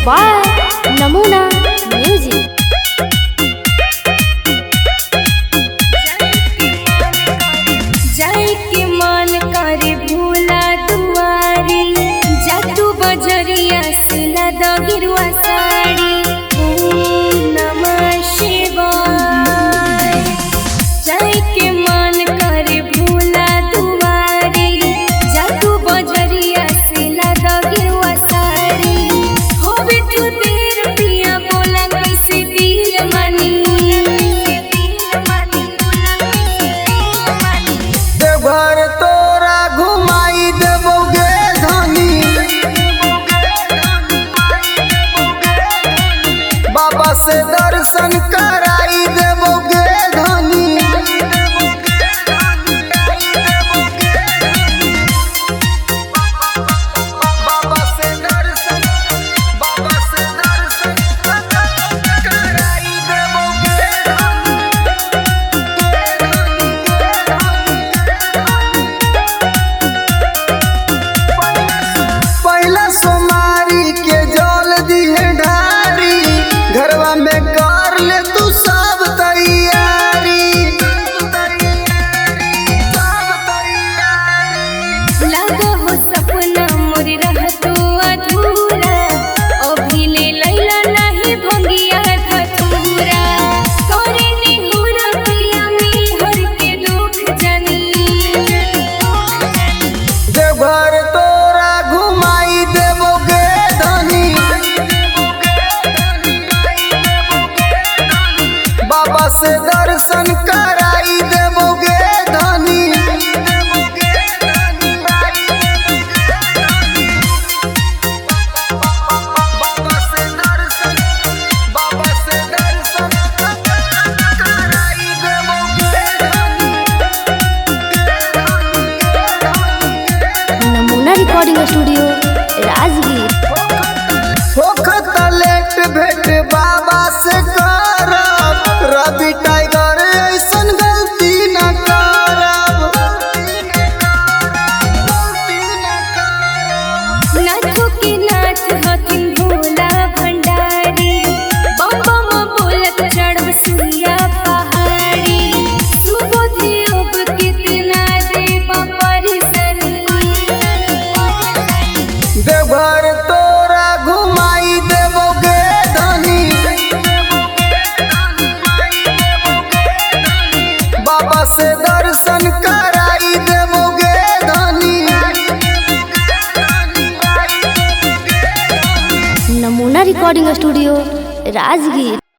By नमूना music. जाए के मन करे भोला दुआरी, जादू बजरिया से लदा गिरुआ साड़ी। ओम नमः शिवाय। जाए के मन करे भोला दुआरी, जादू बजरिया से लदा गिरुआ साड़ी। होवे तू देर पिया बोला कैसे दिल मानी। देवघर तोरा घुमाई देबोगे धनी, बाबा से दर्शन कराई देबोगे धनी। बाबा से दर्शन कराई देबोगे पहला सोमारी के जल दिहे ढारी, घरवा में कर ले तू सब तैयारी। लागो हो सपना मोर रहतो अधूरा, अभी ले लैला नहीं भंगिया धतूरा। करे निहुरा पिया मेहर के दुख जानी। देवघर तोरा घुमाई देबोगे धनी, बाबा से दर्शन कराई देबोगे धनी। बाबा से दर्शन कराई देबोगे नमूना रिकॉर्डिंग स्टूडियो राजगीर। होखत लेट भेट बाबा से करब, रवि टाइगर ऐसन गलती न करब। नाथों के नाथ हथिन भोला भंडारी, बम बम बोलत चढ़ब सुइया पहाड़ी। सुबोधि अब कितना देव परिसरी। देवघर तोरा घुमाई देबोगे धनी, बाबा से दर्शन कराई देबोगे धनी। नमूना रिकॉर्डिंग स्टूडियो राजगीर।